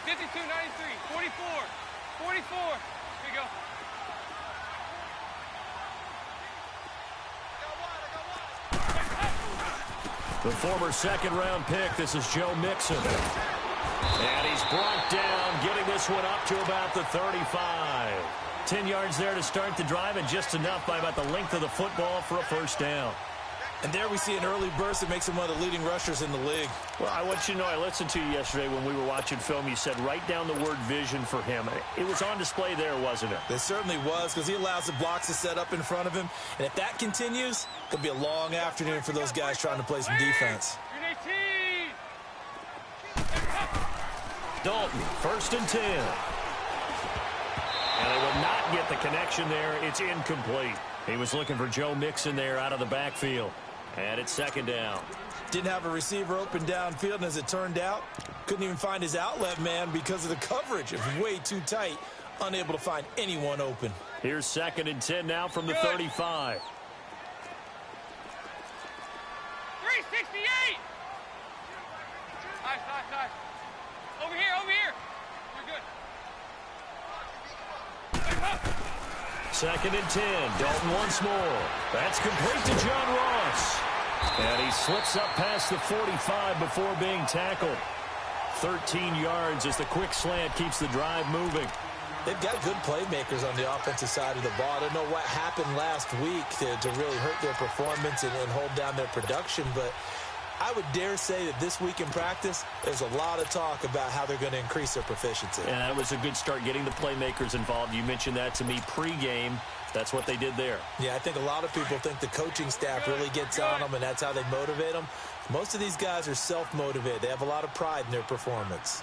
52, 93, 44, 44. Here we go. The former second-round pick, this is Joe Mixon. And he's brought down, getting this one up to about the 35. 10 yards there to start the drive, and just enough by about the length of the football for a first down. And there we see an early burst that makes him one of the leading rushers in the league. Well, I want you to know, I listened to you yesterday when we were watching film. You said write down the word vision for him. It was on display there, wasn't it? It certainly was, because he allows the blocks to set up in front of him. And if that continues, it'll be a long afternoon for those guys trying to play some defense. Dalton, 1st and 10. And they will not get the connection there. It's incomplete. He was looking for Joe Mixon there out of the backfield. And it's 2nd down. Didn't have a receiver open downfield, and as it turned out, couldn't even find his outlet man because of the coverage. It was way too tight, unable to find anyone open. Here's 2nd and 10 now from the 35. 368! Nice. Over here. You're good. 2nd and 10. Dalton once more. That's complete to John Ross. And he slips up past the 45 before being tackled. 13 yards as the quick slant keeps the drive moving. They've got good playmakers on the offensive side of the ball. I don't know what happened last week to really hurt their performance and hold down their production, but I would dare say that this week in practice, there's a lot of talk about how they're going to increase their proficiency. And that was a good start, getting the playmakers involved. You mentioned that to me pregame. That's what they did there. Yeah, I think a lot of people think the coaching staff really gets on them, and that's how they motivate them. Most of these guys are self-motivated. They have a lot of pride in their performance.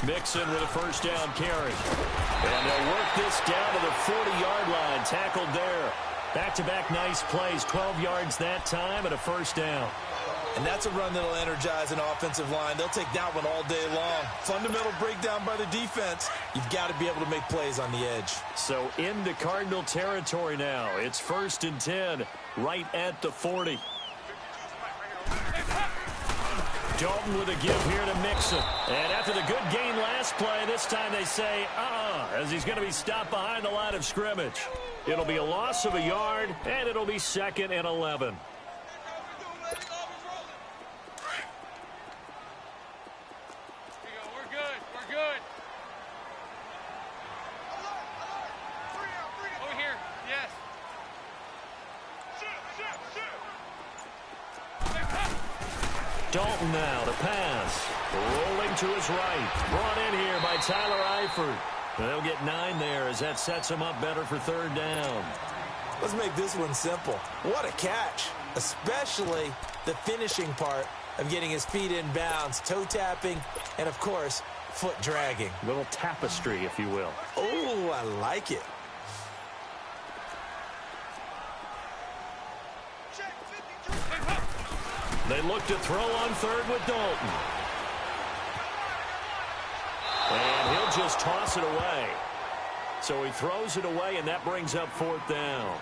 Mixon with a first down carry. And they'll work this down to the 40-yard line. Tackled there. Back-to-back nice plays. 12 yards that time and a first down. And that's a run that'll energize an offensive line. They'll take that one all day long. Fundamental breakdown by the defense. You've got to be able to make plays on the edge. So into Cardinal territory now. It's 1st and 10 right at the 40. Dalton with a give here to Mixon. And after the good gain last play, this time they say, as he's going to be stopped behind the line of scrimmage. It'll be a loss of a yard, and it'll be 2nd and 11. We're good. Over here, yes. Dalton now to pass. Rolling to his right. Brought in here by Tyler Eifert. They'll get 9 there as that sets him up better for 3rd down. Let's make this one simple. What a catch, especially the finishing part of getting his feet in bounds, toe tapping, and, of course, foot dragging. Little tapestry, if you will. Oh, I like it. They look to throw on 3rd with Dalton. And he'll just toss it away. So he throws it away, and that brings up 4th down.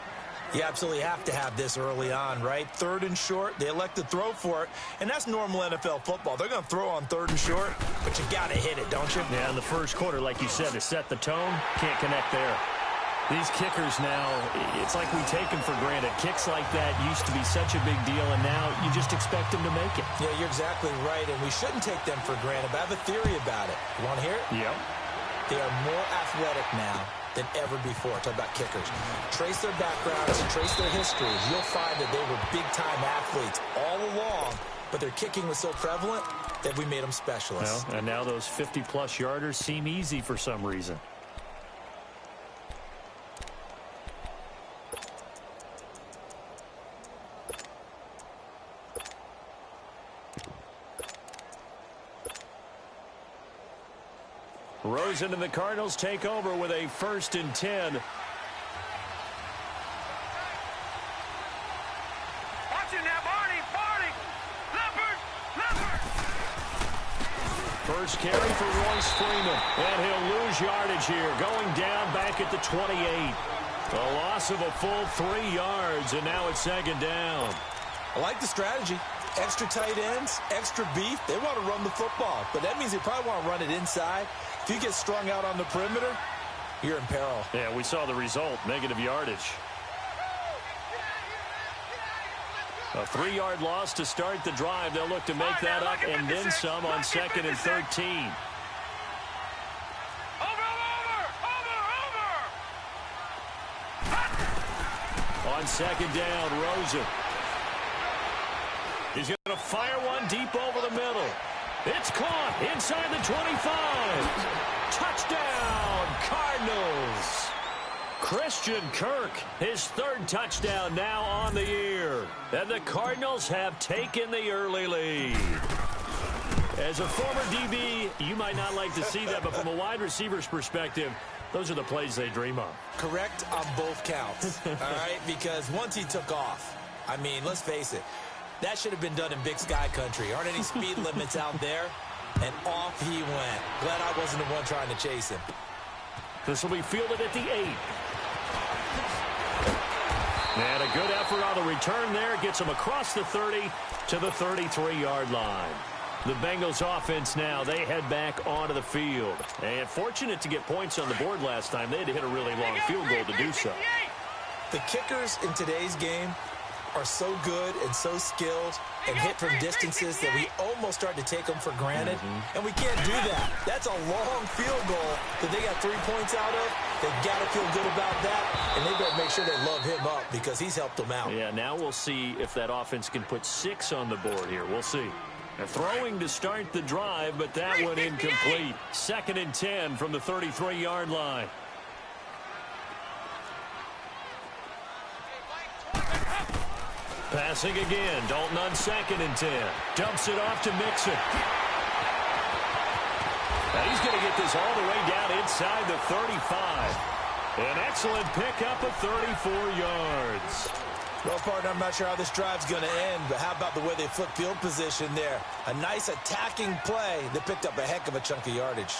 You absolutely have to have this early on, right? 3rd and short, they elect to throw for it, and that's normal NFL football. They're going to throw on 3rd and short, but you got to hit it, don't you? Yeah, in the first quarter, like you said, to set the tone, can't connect there. These kickers now, it's like we take them for granted. Kicks like that used to be such a big deal, and now you just expect them to make it. Yeah, you're exactly right, and we shouldn't take them for granted, but I have a theory about it. You want to hear it? Yep. They are more athletic now than ever before. Talk about kickers. Trace their backgrounds, trace their history. You'll find that they were big-time athletes all along, but their kicking was so prevalent that we made them specialists. Well, and now those 50-plus yarders seem easy for some reason. Rosen and the Cardinals take over with a 1st and 10. Watch it now, Barney. Leopard. First carry for Royce Freeman. And he'll lose yardage here, going down back at the 28. A loss of a full 3 yards, and now it's 2nd down. I like the strategy. Extra tight ends, extra beef, they want to run the football. But that means they probably want to run it inside. If you get strung out on the perimeter, you're in peril. Yeah, we saw the result, negative yardage. A 3-yard loss to start the drive. They'll look to make that up and then some on 2nd and 13. On 2nd down, Rosen. He's going to fire one deep over the middle. It's caught inside the 25. Touchdown, Cardinals. Christian Kirk, his 3rd touchdown now on the year. And the Cardinals have taken the early lead. As a former DB, you might not like to see that, but from a wide receiver's perspective, those are the plays they dream of. Correct on both counts, all right? Because once he took off, I mean, let's face it, that should have been done in Big Sky country. Aren't any speed limits out there? And off he went. Glad I wasn't the one trying to chase him. This will be fielded at the 8. And a good effort on the return there. Gets him across the 30 to the 33-yard line. The Bengals offense now, they head back onto the field. And fortunate to get points on the board last time. They had to hit a really long field goal to do so. The kickers in today's game are so good and so skilled and hit from distances that we almost start to take them for granted. And we can't do that. That's a long field goal that they got 3 points out of. They've got to feel good about that, and they better make sure they love him up because he's helped them out. Yeah, now we'll see if that offense can put 6 on the board here. We'll see. A throwing to start the drive, but that one incomplete. 2nd and 10 from the 33-yard line. Passing again. Dalton on 2nd and 10. Dumps it off to Mixon. Now he's going to get this all the way down inside the 35. An excellent pickup of 34 yards. Well, partner, I'm not sure how this drive's going to end, but how about the way they flip field position there? A nice attacking play that picked up a heck of a chunk of yardage.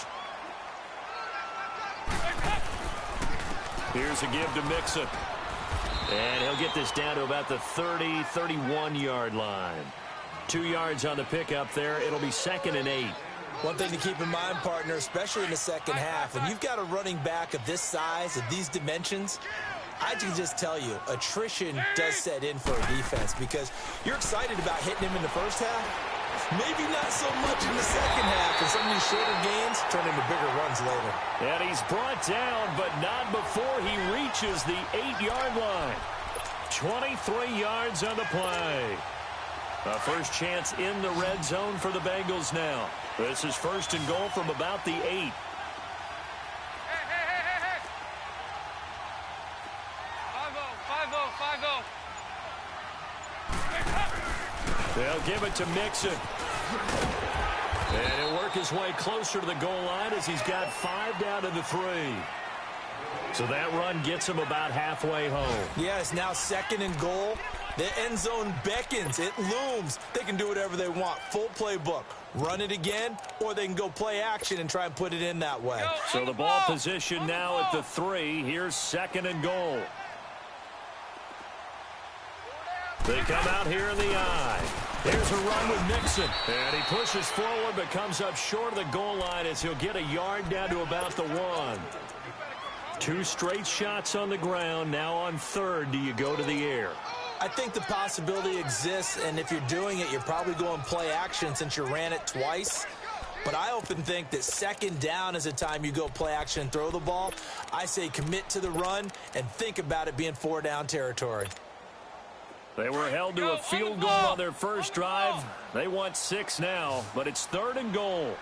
Here's a give to Mixon. And he'll get this down to about the 30, 31-yard line. 2 yards on the pickup there. It'll be 2nd and 8. One thing to keep in mind, partner, especially in the second half, and you've got a running back of this size, of these dimensions, I can just tell you, attrition does set in for a defense because you're excited about hitting him in the first half. Maybe not so much in the second half, and some of these shorter gains turn into bigger runs later. And he's brought down, but not before he reaches the 8-yard line. 23 yards on the play. A first chance in the red zone for the Bengals now. This is 1st and goal from about the 8. They'll give it to Mixon. And he'll work his way closer to the goal line as he's got 5 down to the 3. So that run gets him about halfway home. Yeah, it's now 2nd and goal. The end zone beckons. It looms. They can do whatever they want. Full playbook. Run it again, or they can go play action and try and put it in that way. So the ball position now at the 3. Here's 2nd and goal. They come out here in the eye. Here's a run with Mixon. And he pushes forward but comes up short of the goal line as he'll get a yard down to about the 1. 2 straight shots on the ground. Now on 3rd, do you go to the air? I think the possibility exists, and if you're doing it, you're probably going play action since you ran it twice. But I often think that 2nd down is the time you go play action and throw the ball. I say commit to the run and think about it being 4-down territory. They were held to a field goal on their first drive. They want 6 now, but it's 3rd and goal.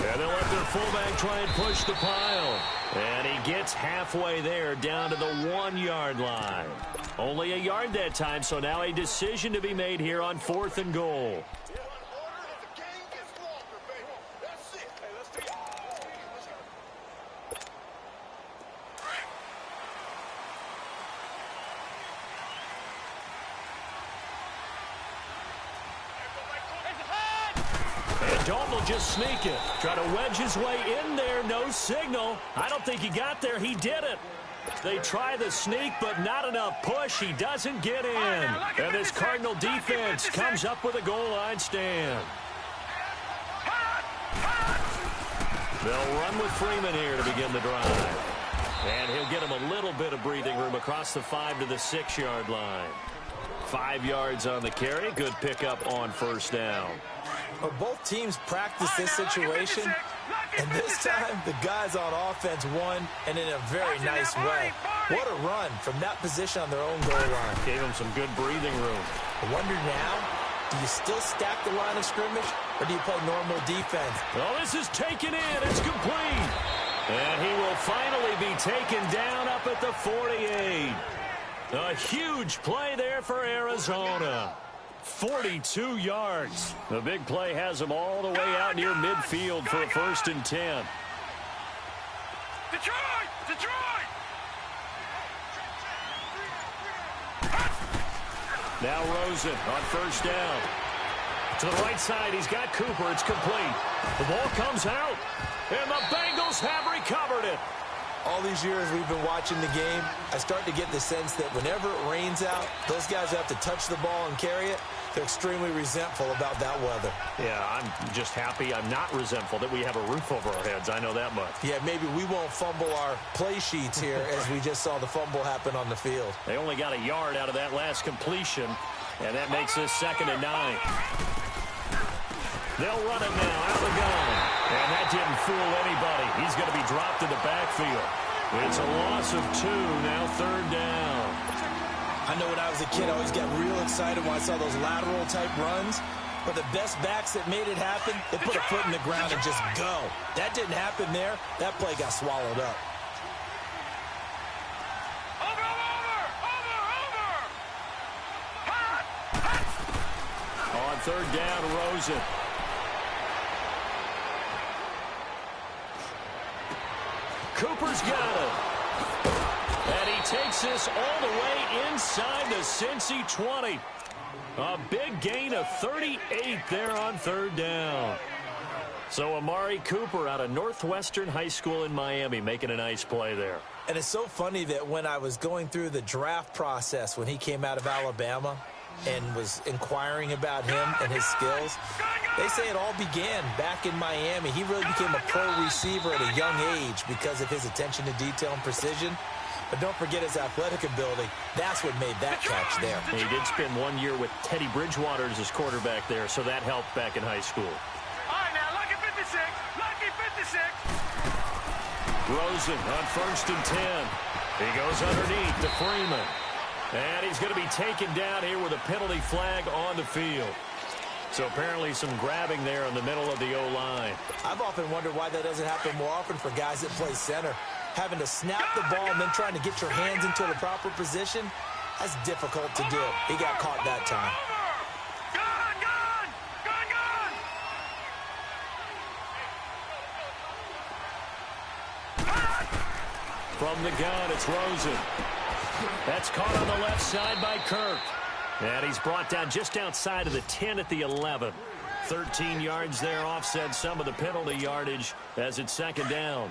And they'll let their fullback try and push the pile. And he gets halfway there down to the 1-yard line. Only a yard that time, so now a decision to be made here on 4th and goal. And Dalton will just sneak it. Try to wedge his way in there. No signal. I don't think he got there. He did it. They try the sneak, but not enough push. He doesn't get in. And this Cardinal defense comes up with a goal line stand. They'll run with Freeman here to begin the drive. And he'll get him a little bit of breathing room across the 5 to the 6-yard line. 5 yards on the carry. Good pickup on first down. Well, both teams practice this situation, and this time the guys on offense won, and in a very nice way. What a run from that position on their own goal line. Gave him some good breathing room. I wonder now, do you still stack the line of scrimmage, or do you play normal defense? Oh, this is taken in. It's complete. And he will finally be taken down up at the 48. A huge play there for Arizona. 42 yards. The big play has him all the way out near midfield for a 1st and 10. Detroit! Detroit! Now Rosen on first down. To the right side, he's got Cooper. It's complete. The ball comes out, and the Bengals have recovered it. All these years we've been watching the game, I start to get the sense that whenever it rains out, those guys who have to touch the ball and carry it, they're extremely resentful about that weather. Yeah, I'm just happy I'm not resentful that we have a roof over our heads. I know that much. Yeah, maybe we won't fumble our play sheets here as we just saw the fumble happen on the field. They only got a yard out of that last completion, and that makes this 2nd and 9. They'll run it now, out of the gun. And that didn't fool anybody. He's going to be dropped in the backfield. It's a loss of 2, now 3rd down. I know when I was a kid, I always got real excited when I saw those lateral-type runs. But the best backs that made it happen, they put a foot in the ground and just go. That didn't happen there. That play got swallowed up. On 3rd down, Rosen. Cooper's got it. And he takes this all the way inside the Cincy 20. A big gain of 38 there on 3rd down. So Amari Cooper out of Northwestern High School in Miami making a nice play there. And it's so funny that when I was going through the draft process when he came out of Alabama and was inquiring about him and his skills, they say it all began back in Miami. He really became a pro receiver at a young age because of his attention to detail and precision. But don't forget his athletic ability. That's what made that catch there. He did spend 1 year with Teddy Bridgewater as his quarterback there, so that helped back in high school. All right, now, lucky 56. Lucky 56. Rosen on 1st and 10. He goes underneath to Freeman. And he's going to be taken down here with a penalty flag on the field. So apparently some grabbing there in the middle of the O-line. I've often wondered why that doesn't happen more often for guys that play center. Having to snap the ball and then trying to get your hands into the proper position, that's difficult to do. He got caught that time. From the gun, it's Rosen. That's caught on the left side by Kirk. And he's brought down just outside of the 10 at the 11. 13 yards there, offset some of the penalty yardage as it's 2nd down.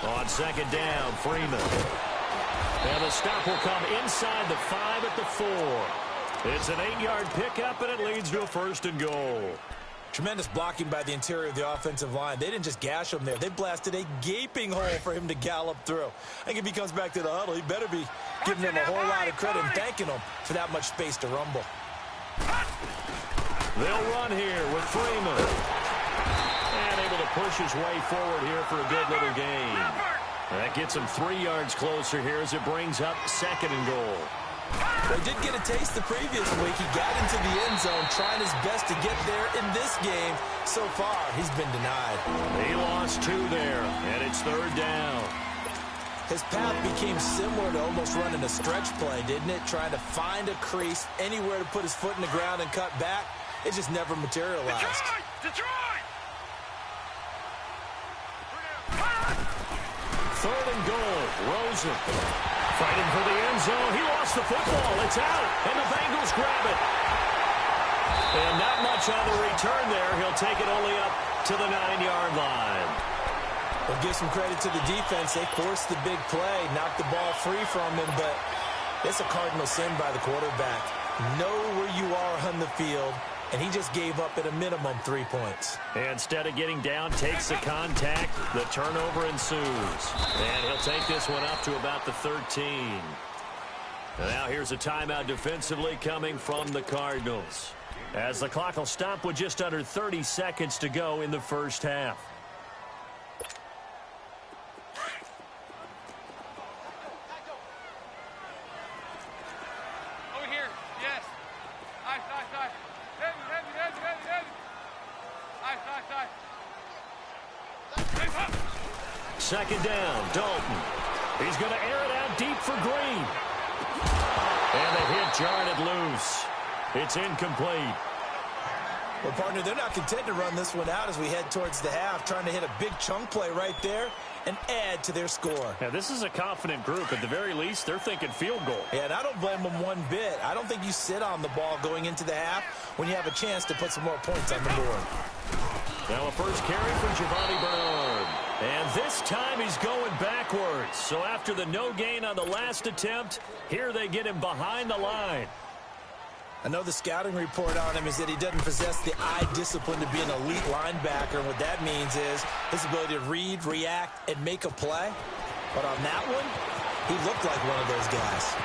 On 2nd down, Freeman. And the stop will come inside the 5 at the 4. It's an 8-yard pickup, and it leads to a 1st and goal. Tremendous blocking by the interior of the offensive line. They didn't just gash him there. They blasted a gaping hole for him to gallop through. I think if he comes back to the huddle, he better be giving him a whole lot of credit and thanking him for that much space to rumble. They'll run here with Freeman. And able to push his way forward here for a good little gain. That gets him 3 yards closer here as it brings up 2nd and goal. They did get a taste the previous week. He got into the end zone trying his best to get there in this game. So far, he's been denied. He lost 2 there, and it's 3rd down. His path became similar to almost running a stretch play, didn't it? Trying to find a crease, anywhere to put his foot in the ground and cut back. It just never materialized. Detroit! 3rd and goal, Rosen. Fighting for the end zone. He lost the football. It's out, and the Bengals grab it. And not much on the return there. He'll take it only up to the 9-yard line. We'll give some credit to the defense. They forced the big play, knocked the ball free from him, but it's a cardinal sin by the quarterback. Know where you are on the field, and he just gave up at a minimum 3 points. Instead of getting down, takes the contact. The turnover ensues. And he'll take this one up to about the 13. And now here's a timeout defensively coming from the Cardinals, as the clock will stop with just under 30 seconds to go in the first half. Over here. Yes. Nice. Heavy. Nice. Second down, Dalton. He's going to air it out deep for Green. And the hit jarred it loose. It's incomplete. Well, partner, they're not content to run this one out as we head towards the half, trying to hit a big chunk play right there and add to their score. Now, this is a confident group. At the very least, they're thinking field goal. Yeah, and I don't blame them one bit. I don't think you sit on the ball going into the half when you have a chance to put some more points on the board. Now a first carry from Giovanni Bernard. And this time he's going backwards. So after the no gain on the last attempt, here they get him behind the line. I know the scouting report on him is that he doesn't possess the eye discipline to be an elite linebacker. And what that means is his ability to read, react, and make a play. But on that one, he looked like one of those guys.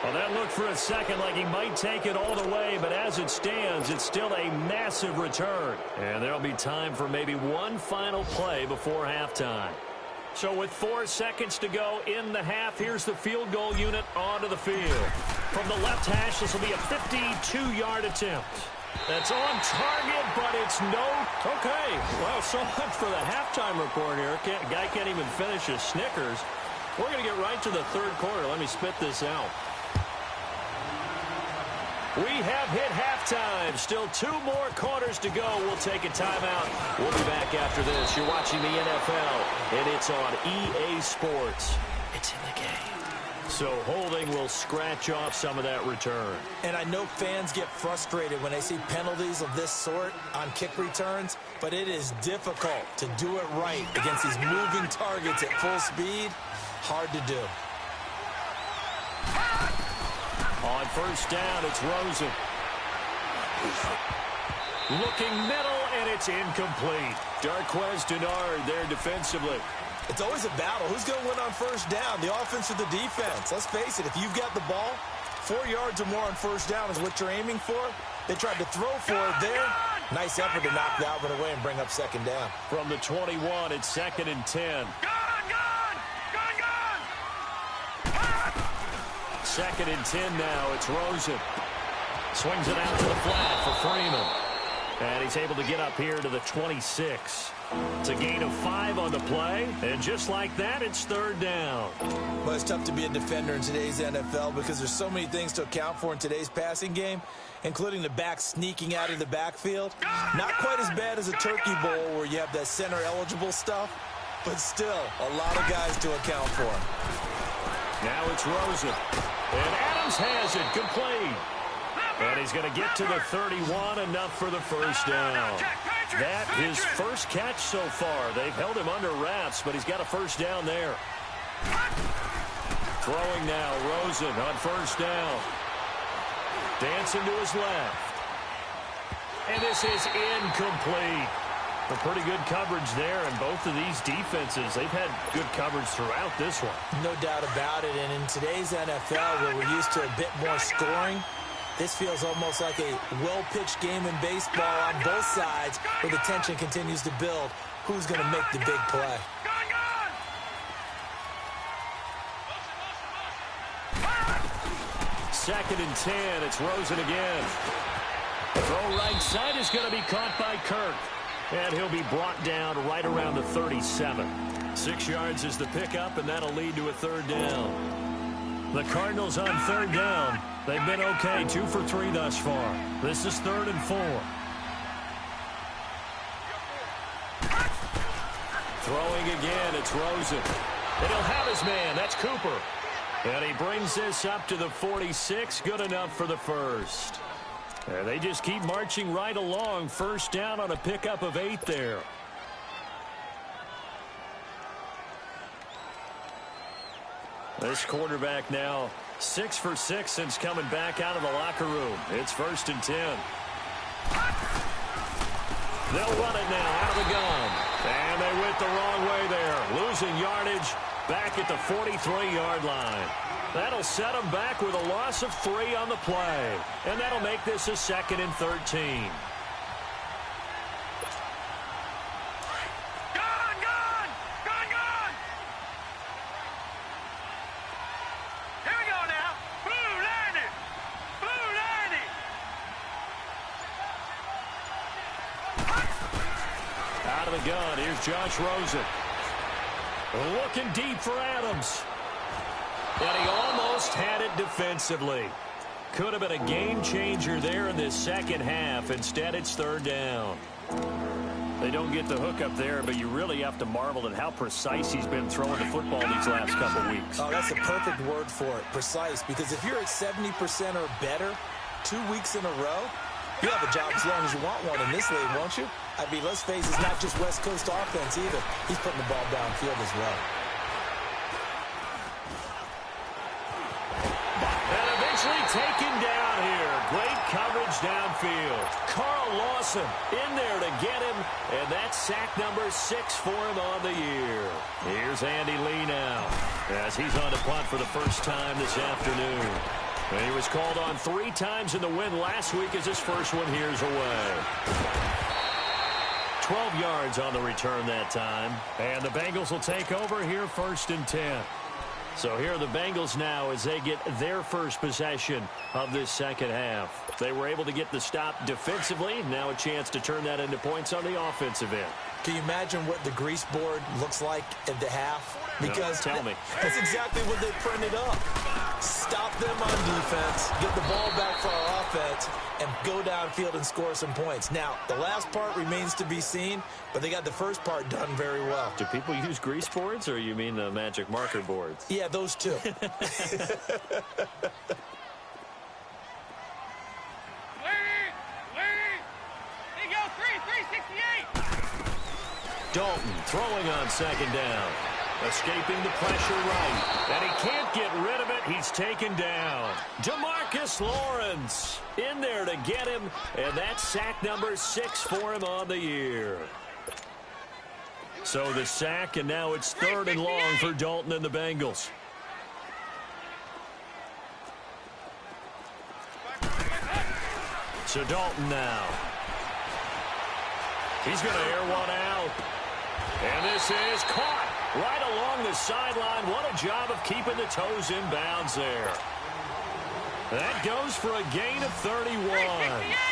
Well, that looked for a second like he might take it all the way, but as it stands, it's still a massive return. And there'll be time for maybe one final play before halftime. So with 4 seconds to go in the half, here's the field goal unit onto the field. From the left hash, this will be a 52-yard attempt. That's on target, but it's no. Okay, well, so much for the halftime report here. Guy can't even finish his Snickers. We're going to get right to the third quarter. Let me spit this out. We have hit halftime. Still 2 more quarters to go. We'll take a timeout. We'll be back after this. You're watching the NFL, and it's on EA Sports. It's in the game. So holding will scratch off some of that return. And I know fans get frustrated when they see penalties of this sort on kick returns, but it is difficult to do it right against these moving targets at full speed. Hard to do. On first down, it's Rosen. Looking middle, and it's incomplete. Darquez Denard there defensively. It's always a battle. Who's going to win on first down, the offense or the defense? Let's face it, if you've got the ball, 4 yards or more on first down is what you're aiming for. They tried to throw for it there. Nice effort to knock that one away and bring up second down. From the 21, it's 2nd and 10. Second and 10 now. It's Rosen. Swings it out to the flat for Freeman. And he's able to get up here to the 26. It's a gain of 5 on the play. And just like that, it's third down. Well, it's tough to be a defender in today's NFL because there's so many things to account for in today's passing game, including the back sneaking out of the backfield. Not quite as bad as a turkey bowl where you have that center-eligible stuff, but still a lot of guys to account for. Now it's Rosen. And Adams has it complete. And he's going to get to the 31, enough for the first down. That his first catch so far. They've held him under wraps, but he's got a first down there. Throwing now, Rosen on first down. Dancing to his left. And this is incomplete. A pretty good coverage there, and both of these defenses, they've had good coverage throughout this one. No doubt about it, and in today's NFL, where we're used to a bit more scoring, this feels almost like a well-pitched game in baseball on both sides, where the tension continues to build. Who's going to make the big play? Second and 10, it's Rosen again. Throw right side is going to be caught by Kirk. And he'll be brought down right around the 37. 6 yards is the pickup, and that'll lead to a third down. The Cardinals on third down. They've been okay, 2 for 3 thus far. This is 3rd and 4. throwing again. It's Rosen. And he'll have his man. That's Cooper. And he brings this up to the 46. Good enough for the first. And they just keep marching right along. First down on a pickup of 8 there. This quarterback now 6 for 6 since coming back out of the locker room. It's 1st and 10. They'll run it now out of the gun. And they went the wrong way there. Losing yardage back at the 43-yard line. That'll set them back with a loss of 3 on the play. And that'll make this a 2nd and 13. Gun. Here's Josh Rosen. Looking deep for Adams. And he almost had it defensively. Could have been a game changer there in this second half. Instead, it's 3rd down. They don't get the hook up there, but you really have to marvel at how precise he's been throwing the football these last couple weeks. Oh, that's a perfect word for it, precise, because if you're at 70% or better 2 weeks in a row, you have a job as long as you want one in this league, won't you? I mean, let's face it, it's not just West Coast offense either. He's putting the ball downfield as well. And eventually taken down here. Great coverage downfield. Carl Lawson in there to get him, and that's sack number 6 for him on the year. Here's Andy Lee now as he's on to punt for the first time this afternoon. And he was called on 3 times in the win last week as his first one here's away. 12 yards on the return that time. And the Bengals will take over here 1st and 10. So here are the Bengals now as they get their first possession of this second half. They were able to get the stop defensively. Now a chance to turn that into points on the offensive end. Can you imagine what the grease board looks like at the half? Because no, tell me. That's exactly what they printed up. Stop them on defense, get the ball back for our offense, and go downfield and score some points. Now, the last part remains to be seen, but they got the first part done very well. Do people use grease boards, or you mean the magic marker boards? Yeah, those two. Dalton throwing on 2nd down. Escaping the pressure right. And he can't get rid of it. He's taken down. DeMarcus Lawrence in there to get him. And that's sack number 6 for him on the year. So the sack, and now it's 3rd and long for Dalton and the Bengals. So Dalton now. He's going to air one out. And this is caught right along the sideline. What a job of keeping the toes in bounds there. That goes for a gain of 31.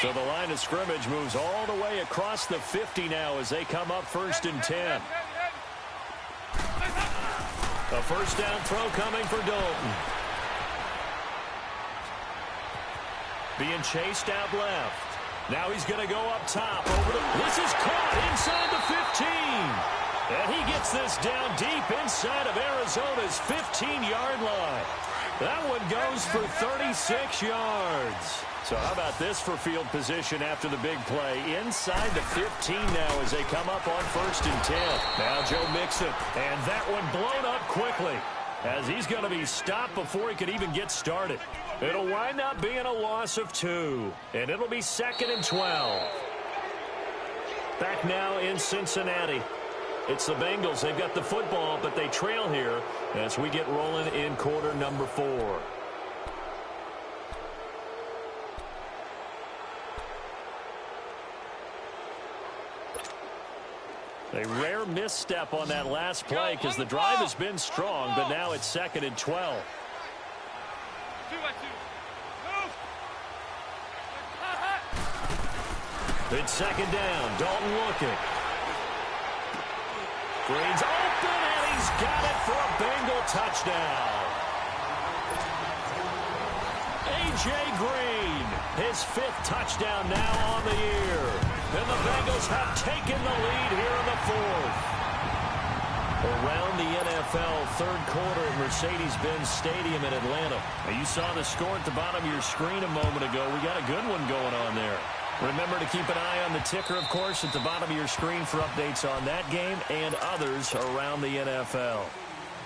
So the line of scrimmage moves all the way across the 50 now as they come up 1st and 10. A first down throw coming for Dalton. Being chased out left. Now he's going to go up top. This is caught inside the 15. And he gets this down deep inside of Arizona's 15-yard line. That one goes for 36 yards. So how about this for field position after the big play? Inside the 15 now as they come up on 1st and 10. Now Joe Mixon. And that one blown up quickly as he's going to be stopped before he could even get started. It'll wind up being a loss of 2. And it'll be 2nd and 12. Back now in Cincinnati. It's the Bengals. They've got the football, but they trail here as we get rolling in quarter number 4. A rare misstep on that last play because the drive has been strong, but now it's 2nd and 12. 2-2. It's 2nd down. Dalton looking. Green's open, and he's got it for a Bengal touchdown. A.J. Green, his 5th touchdown now on the year. And the Bengals have taken the lead here in the 4th. Around the NFL, third quarter at Mercedes-Benz Stadium in Atlanta. Now, you saw the score at the bottom of your screen a moment ago. We got a good one going on there. Remember to keep an eye on the ticker, of course, at the bottom of your screen for updates on that game and others around the NFL.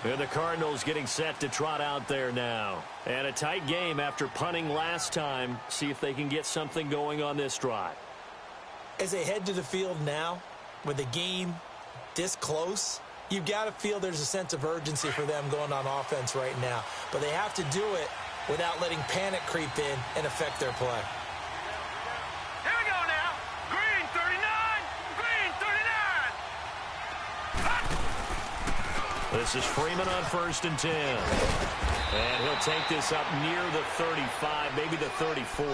And the Cardinals getting set to trot out there now. And a tight game after punting last time. See if they can get something going on this drive. As they head to the field now, with the game this close, you've got to feel there's a sense of urgency for them going on offense right now. But they have to do it without letting panic creep in and affect their play. Here we go now. Green 39. Green 39. This is Freeman on 1st and 10. And he'll take this up near the 35, maybe the 34.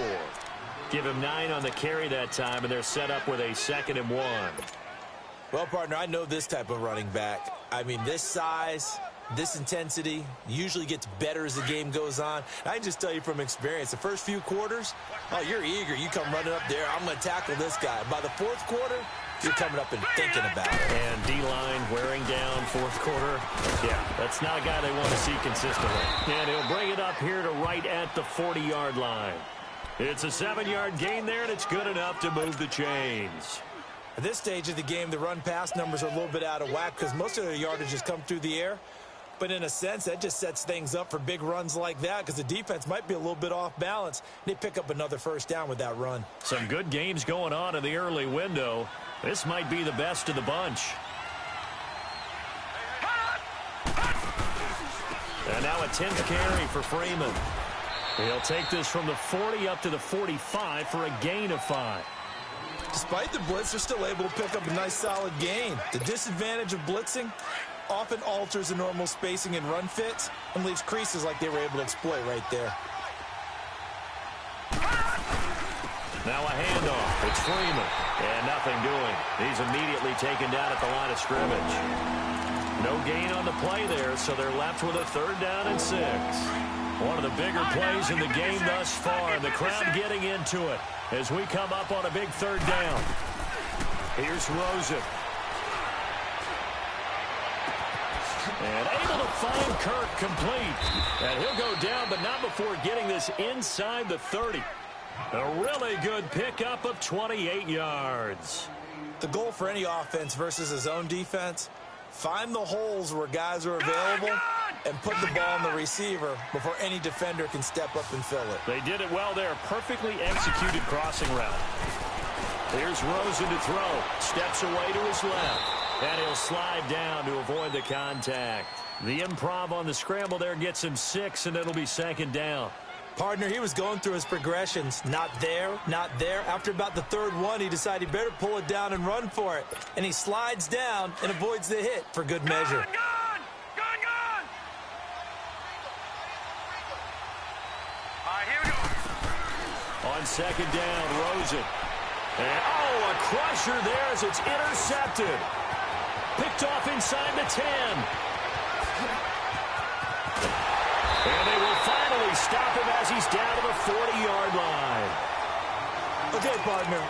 Give him 9 on the carry that time, and they're set up with a 2nd and 1. Well, partner, I know this type of running back. I mean, this size, this intensity usually gets better as the game goes on. I can just tell you from experience, the first few quarters, oh, you're eager. You come running up there, I'm going to tackle this guy. By the 4th quarter, you're coming up and thinking about it. And D-line wearing down 4th quarter. Yeah, that's not a guy they want to see consistently. And he'll bring it up here to right at the 40-yard line. It's a 7-yard gain there, and it's good enough to move the chains. At this stage of the game, the run-pass numbers are a little bit out of whack because most of their yardage has come through the air. But in a sense, that just sets things up for big runs like that because the defense might be a little bit off balance. They pick up another 1st down with that run. Some good games going on in the early window. This might be the best of the bunch. And now a 10th carry for Freeman. He'll take this from the 40 up to the 45 for a gain of 5. Despite the blitz, they're still able to pick up a nice solid gain. The disadvantage of blitzing often alters the normal spacing and run fits and leaves creases like they were able to exploit right there. Now a handoff. It's Freeman. And nothing doing. He's immediately taken down at the line of scrimmage. No gain on the play there, so they're left with a 3rd down and 6. One of the bigger plays in the game thus far, and the crowd getting into it as we come up on a big 3rd down. Here's Rosen. And able to find Kirk complete. And he'll go down, but not before getting this inside the 30. A really good pickup of 28 yards. The goal for any offense versus a zone defense, find the holes where guys are available and put the ball on the receiver before any defender can step up and fill it. They did it well there. Perfectly executed crossing route. Here's Rosen to throw. Steps away to his left. And he'll slide down to avoid the contact. The improv on the scramble there gets him 6, and it'll be 2nd down. Partner, he was going through his progressions. Not there, not there. After about the 3rd one, he decided he better pull it down and run for it. And he slides down and avoids the hit for good measure. On 2nd down, Rosen. And, oh, a crusher there as it's intercepted. Picked off inside the 10. And they will finally stop him as he's down to the 40-yard line. Okay, partner,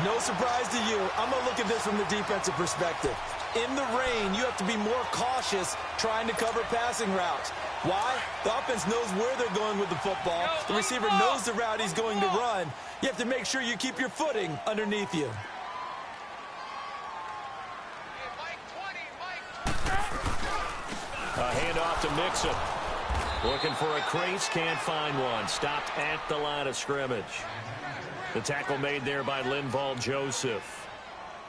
no surprise to you. I'm going to look at this from the defensive perspective. In the rain, you have to be more cautious trying to cover passing routes. Why? The offense knows where they're going with the football. The receiver knows the route he's going to run. You have to make sure you keep your footing underneath you. A handoff to Mixon. Looking for a crease, can't find one. Stopped at the line of scrimmage. The tackle made there by Linval Joseph.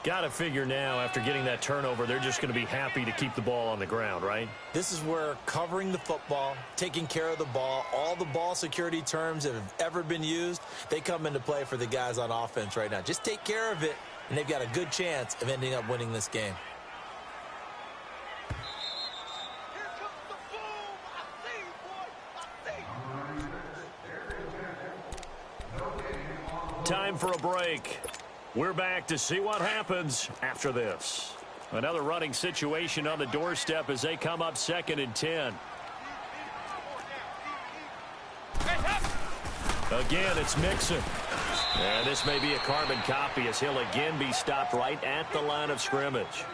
Got to figure now, after getting that turnover, they're just going to be happy to keep the ball on the ground, right? This is where covering the football, taking care of the ball, all the ball security terms that have ever been used, they come into play for the guys on offense right now. Just take care of it, and they've got a good chance of ending up winning this game. Time for a break. We're back to see what happens after this. Another running situation on the doorstep as they come up 2nd and 10. Again, it's Mixon. And this may be a carbon copy as he'll again be stopped right at the line of scrimmage.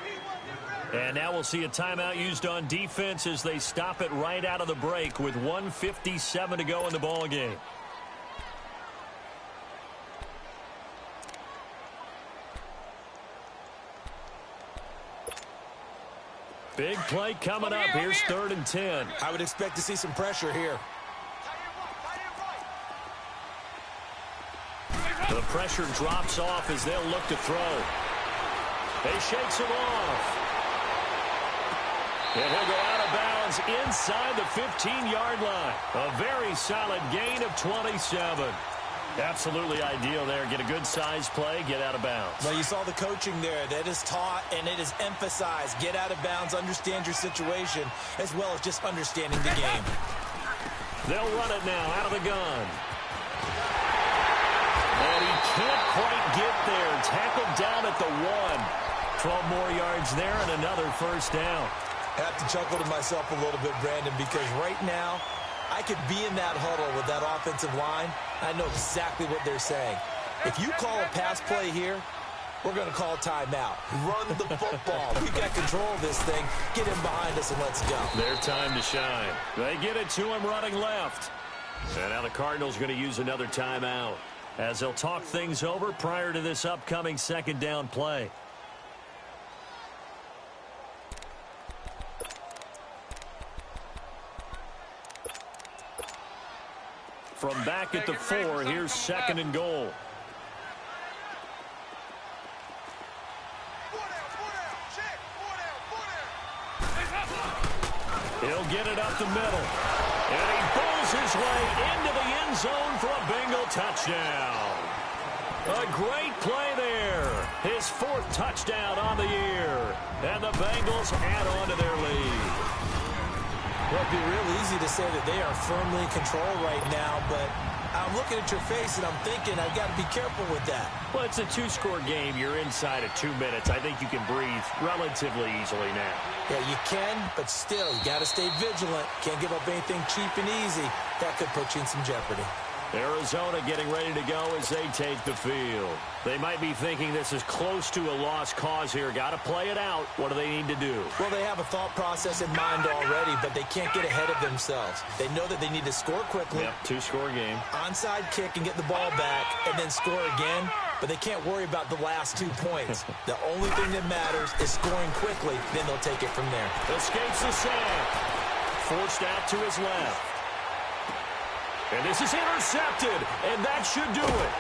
And now we'll see a timeout used on defense as they stop it right out of the break with 1:57 to go in the ball game. Big play coming up. Here's 3rd and 10. I would expect to see some pressure here. The pressure drops off as they'll look to throw. They shakes him off. And he'll go out of bounds inside the 15-yard line. A very solid gain of 27. Absolutely ideal there. Get a good size play, get out of bounds. Well, you saw the coaching there. That is taught and it is emphasized. Get out of bounds, understand your situation, as well as just understanding the game. They'll run it now out of the gun. And he can't quite get there. Tackled down at the 1. 12 more yards there and another first down. I have to chuckle to myself a little bit, Brandon, because right now I could be in that huddle with that offensive line. I know exactly what they're saying. If you call a pass play here, we're going to call timeout. Run the football. We've got control of this thing. Get him behind us and let's go. Their time to shine. They get it to him running left. And now the Cardinals going to use another timeout as they'll talk things over prior to this upcoming 2nd down play. From back at the 4, here's 2nd and goal. He'll get it up the middle. And he pulls his way into the end zone for a Bengal touchdown. A great play there. His 4th touchdown on the year. And the Bengals add on to their lead. Well, it'd be real easy to say that they are firmly in control right now, but I'm looking at your face and I'm thinking I've got to be careful with that. Well, it's a 2-score game. You're inside of 2 minutes. I think you can breathe relatively easily now. Yeah, you can, but still, you got to stay vigilant. Can't give up anything cheap and easy. That could put you in some jeopardy. Arizona getting ready to go as they take the field. They might be thinking this is close to a lost cause here. Got to play it out. What do they need to do? Well, they have a thought process in mind already, but they can't get ahead of themselves. They know that they need to score quickly. Yep, 2-score game. Onside kick and get the ball back and then score again, but they can't worry about the last 2 points. The only thing that matters is scoring quickly, then they'll take it from there. Escapes the sack. Forced out to his left. And this is intercepted, and that should do it.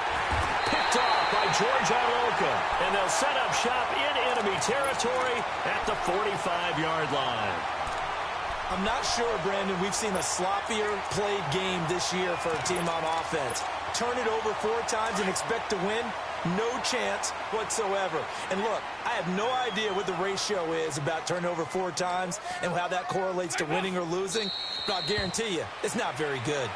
Picked off by George Iloka, and they'll set up shop in enemy territory at the 45-yard line. I'm not sure, Brandon, we've seen a sloppier played game this year for a team on offense. Turn it over 4 times and expect to win? No chance whatsoever. And look, I have no idea what the ratio is about turning over 4 times and how that correlates to winning or losing, but I'll guarantee you, it's not very good.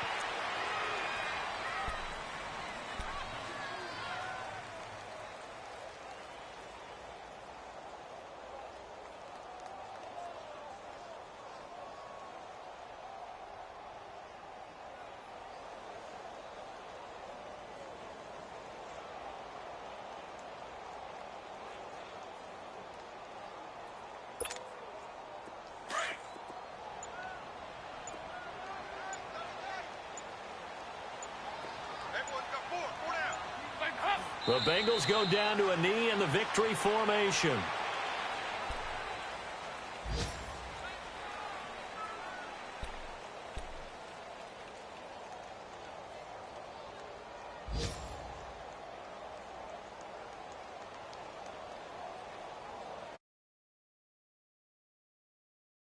The Bengals go down to a knee in the victory formation.